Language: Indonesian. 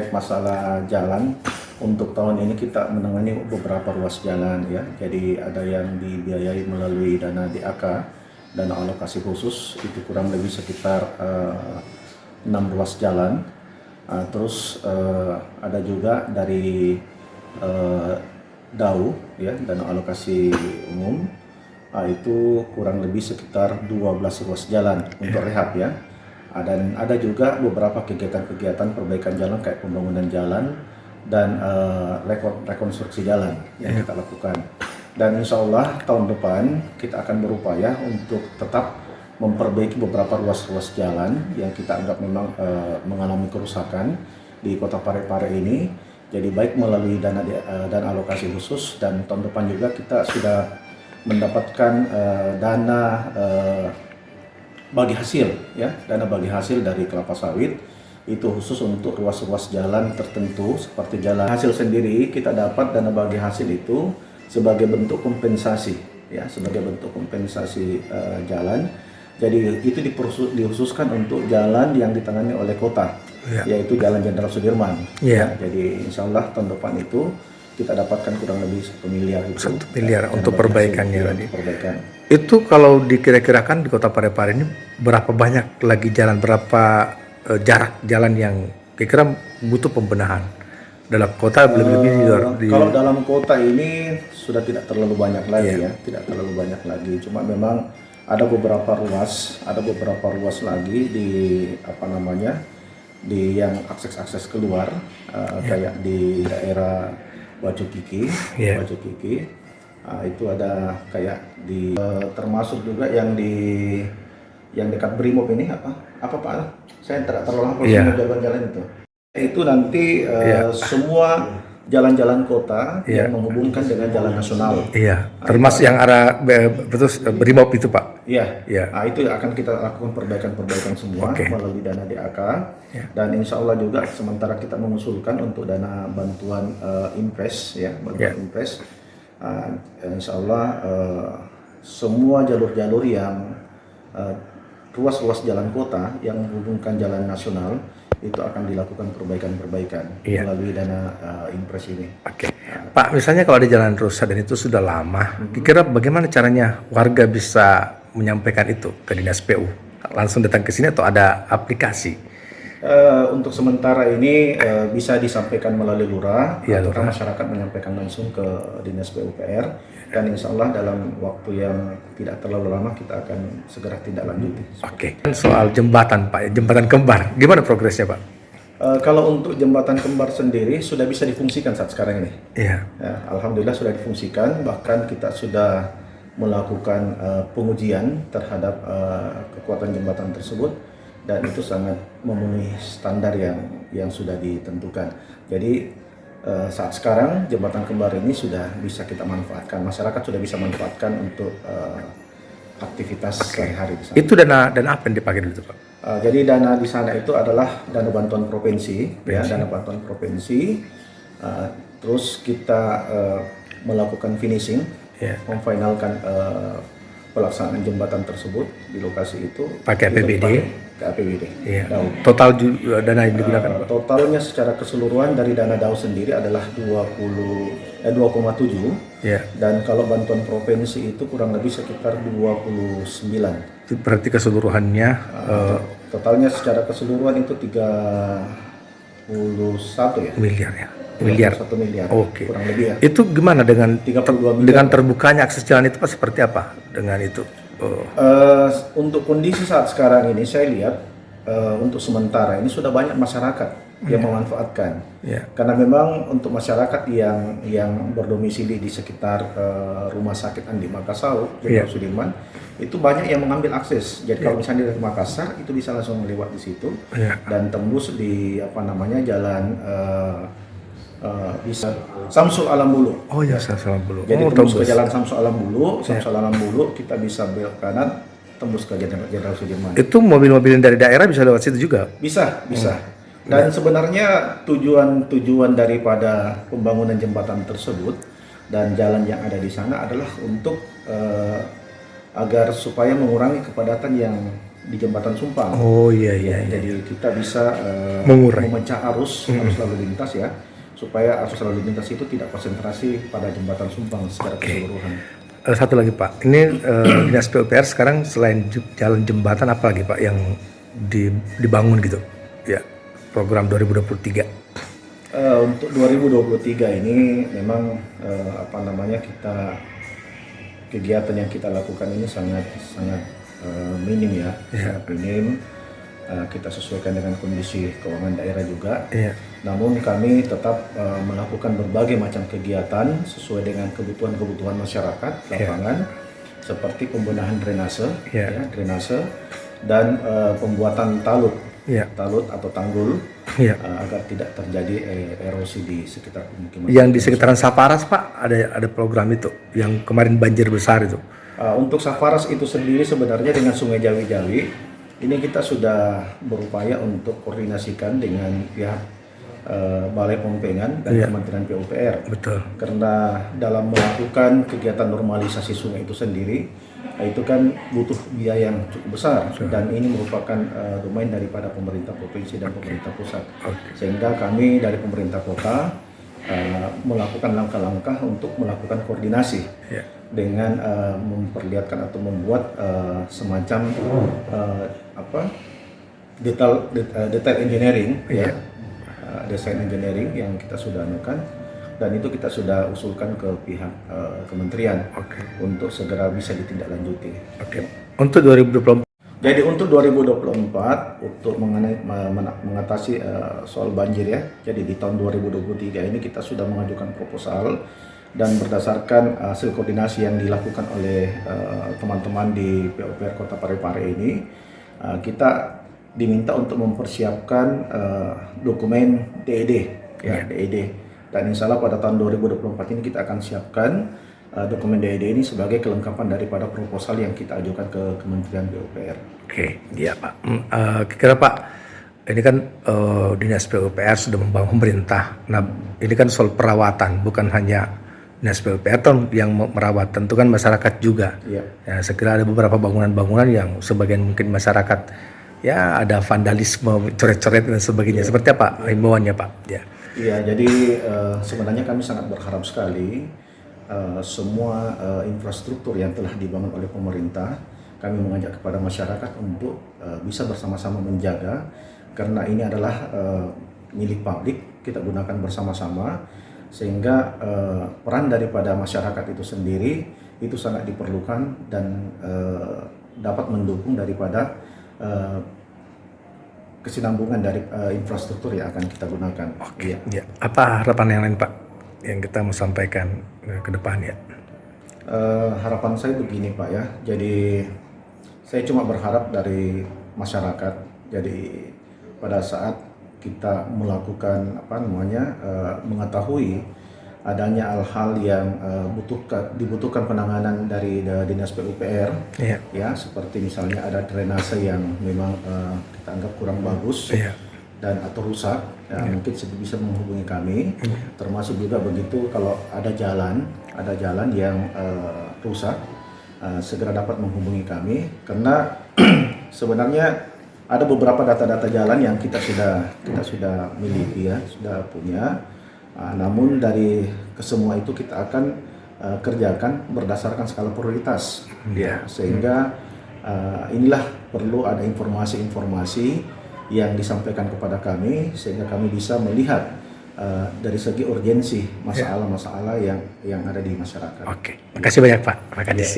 terkait masalah jalan, untuk tahun ini kita menangani beberapa ruas jalan ya. Jadi ada yang dibiayai melalui dana DAK, dana alokasi khusus, itu kurang lebih sekitar 6 ruas jalan. Terus ada juga dari DAU ya, dana alokasi umum, itu kurang lebih sekitar 12 ruas jalan untuk rehab ya. Dan ada juga beberapa kegiatan-kegiatan perbaikan jalan kayak pembangunan jalan dan rekonstruksi jalan yang kita lakukan. Dan insya Allah tahun depan kita akan berupaya untuk tetap memperbaiki beberapa ruas-ruas jalan yang kita anggap memang mengalami kerusakan di Kota Parepare ini. Jadi baik melalui dana alokasi khusus, dan tahun depan juga kita sudah mendapatkan dana bagi hasil ya, dana bagi hasil dari kelapa sawit, itu khusus untuk ruas-ruas jalan tertentu seperti jalan hasil sendiri. Kita dapat dana bagi hasil itu sebagai bentuk kompensasi ya, sebagai bentuk kompensasi jalan. Jadi itu dikhususkan untuk jalan yang ditangani oleh kota, yaitu Jalan Jenderal Sudirman. Jadi insya Allah tahun depan itu kita dapatkan kurang lebih 1 miliar itu. 1 miliar untuk perbaikannya tadi. Perbaikan. Itu kalau dikira-kirakan di Kota Parepare ini berapa banyak lagi jalan, berapa jarak jalan yang kira-kira butuh pembenahan dalam kota, lebih-lebih di kalau dalam kota ini sudah tidak terlalu banyak lagi ya, tidak terlalu banyak lagi. Cuma memang ada beberapa ruas lagi di di yang akses keluar kayak di daerah Wajo Kiki, itu ada kayak di termasuk juga yang dekat Brimob ini apa Pak? Saya tidak terlalu hafal jalan-jalan itu. Itu nanti semua jalan-jalan kota yang menghubungkan dengan jalan nasional. Termasuk yang arah Brimob itu Pak. Nah, itu akan kita lakukan perbaikan semua melalui dana DAK. Dan insya Allah juga sementara kita mengusulkan untuk dana bantuan impres ya, impres. Insya Allah semua jalur-jalur yang ruas-ruas jalan kota yang menghubungkan jalan nasional itu akan dilakukan perbaikan melalui dana impres ini. Pak, misalnya kalau ada jalan rusak dan itu sudah lama, kira-kira bagaimana caranya warga bisa menyampaikan itu ke Dinas PU? Langsung datang ke sini atau ada aplikasi? Untuk sementara ini bisa disampaikan melalui lurah, atau masyarakat menyampaikan langsung ke Dinas PUPR, dan insya Allah dalam waktu yang tidak terlalu lama kita akan segera tindak lanjuti. Soal jembatan Pak, jembatan kembar, gimana progresnya Pak? Kalau untuk jembatan kembar sendiri sudah bisa difungsikan saat sekarang ini. Alhamdulillah sudah difungsikan, bahkan kita sudah melakukan pengujian terhadap kekuatan jembatan tersebut, dan itu sangat memenuhi standar yang sudah ditentukan. Jadi saat sekarang jembatan kembar ini sudah bisa kita manfaatkan, masyarakat sudah bisa manfaatkan untuk aktivitas sehari-hari di sana. Itu dana apa yang dipakai itu Pak? Jadi dana di sana itu adalah dana bantuan provinsi, ya, dana bantuan provinsi. Terus kita melakukan finishing, memfinalkan pelaksanaan jembatan tersebut di lokasi itu pakai APBD. Total dana yang digunakan. Totalnya secara keseluruhan dari dana DAU sendiri adalah 2,7. Dan kalau bantuan provinsi itu kurang lebih sekitar 29. Itu berarti keseluruhannya totalnya secara keseluruhan itu 31 ya. Miliar. 1 miliar. Kurang lebih ya. Itu gimana dengan 32 miliar. Dengan terbukanya akses jalan itu Pak, seperti apa dengan itu? Untuk kondisi saat sekarang ini saya lihat untuk sementara ini sudah banyak masyarakat yang memanfaatkan. Karena memang untuk masyarakat yang berdomisili di sekitar rumah sakit Andi Makassau, Jenderal Sudirman, itu banyak yang mengambil akses. Jadi kalau misalnya dari Makassar itu bisa langsung lewat di situ dan tembus di jalan bisa Samsul Alam Bulu. Samsul Alam Bulu. Jadi tembus ke jalan Samsul Alam Bulu, kita bisa belok kanan, tembus ke Jenderal Sudirman. Itu mobil-mobil dari daerah bisa lewat situ juga? Bisa. Dan sebenarnya tujuan daripada pembangunan jembatan tersebut dan jalan yang ada di sana adalah untuk agar supaya mengurangi kepadatan yang di Jembatan Sumpang. Oh iya iya. Jadi kita bisa Mengurai. memecah arus lalu lintas ya, supaya arus lalu lintas itu tidak konsentrasi pada Jembatan Sumpang secara keseluruhan. Satu lagi Pak, ini Dinas PUPR sekarang selain jalan jembatan apa lagi Pak yang dibangun gitu? Ya, program 2023. Untuk 2023 ini memang kegiatan yang kita lakukan ini sangat minim ya, sangat minim. Kita sesuaikan dengan kondisi keuangan daerah juga. Namun kami tetap melakukan berbagai macam kegiatan sesuai dengan kebutuhan masyarakat lapangan, seperti pembenahan drainase, drainase dan pembuatan talut atau tanggul agar tidak terjadi erosi di sekitar pemukiman. Yang di sekitaran Saparas Pak ada program itu yang kemarin banjir besar itu. Untuk Saparas itu sendiri sebenarnya dengan Sungai Jawi-Jawi ini kita sudah berupaya untuk koordinasikan dengan pihak Balai Pompengan dan Kementerian PUPR. Betul. Karena dalam melakukan kegiatan normalisasi sungai itu sendiri, itu kan butuh biaya yang cukup besar dan ini merupakan domain daripada pemerintah provinsi dan pemerintah pusat. Sehingga kami dari pemerintah kota melakukan langkah-langkah untuk melakukan koordinasi dengan memperlihatkan atau membuat semacam detail engineering desain engineering yang kita sudah anukan, dan itu kita sudah usulkan ke pihak kementerian untuk segera bisa ditindaklanjuti. Untuk 2024. Jadi untuk 2024 untuk mengatasi soal banjir ya. Jadi di tahun 2023 ini kita sudah mengajukan proposal dan berdasarkan hasil koordinasi yang dilakukan oleh teman-teman di PUPR Kota Parepare ini, kita diminta untuk mempersiapkan dokumen DED DED, dan insya Allah pada tahun 2024 ini kita akan siapkan dokumen DED ini sebagai kelengkapan daripada proposal yang kita ajukan ke Kementerian PUPR. Iya Pak. Kira Pak, ini kan Dinas PUPR sudah membangun pemerintah. Nah ini kan soal perawatan, bukan hanya Dinas PUPR yang merawat, tentu kan masyarakat juga. Ya, saya kira ada beberapa bangunan-bangunan yang sebagian mungkin masyarakat ya ada vandalisme, coret-coret dan sebagainya. Seperti apa himbauannya Pak? Iya, jadi sebenarnya kami sangat berharap sekali semua infrastruktur yang telah dibangun oleh pemerintah, kami mengajak kepada masyarakat untuk bisa bersama-sama menjaga, karena ini adalah milik publik, kita gunakan bersama-sama, sehingga peran daripada masyarakat itu sendiri itu sangat diperlukan dan dapat mendukung daripada kesinambungan dari infrastruktur yang akan kita gunakan. Apa harapan yang lain Pak yang kita mau sampaikan ke depan ya? Harapan saya begini Pak ya, jadi saya cuma berharap dari masyarakat, jadi pada saat kita melakukan mengetahui adanya hal-hal yang dibutuhkan penanganan dari Dinas PUPR, ya seperti misalnya ada drainase yang memang kita anggap kurang bagus dan atau rusak, mungkin bisa menghubungi kami. Termasuk juga begitu kalau ada jalan yang rusak, segera dapat menghubungi kami, karena sebenarnya ada beberapa data-data jalan yang kita sudah miliki ya, sudah punya. Namun dari kesemua itu kita akan kerjakan berdasarkan skala prioritas, sehingga inilah perlu ada informasi-informasi yang disampaikan kepada kami sehingga kami bisa melihat dari segi urgensi masalah-masalah yang ada di masyarakat. Terima kasih banyak Pak, Pak Kadis.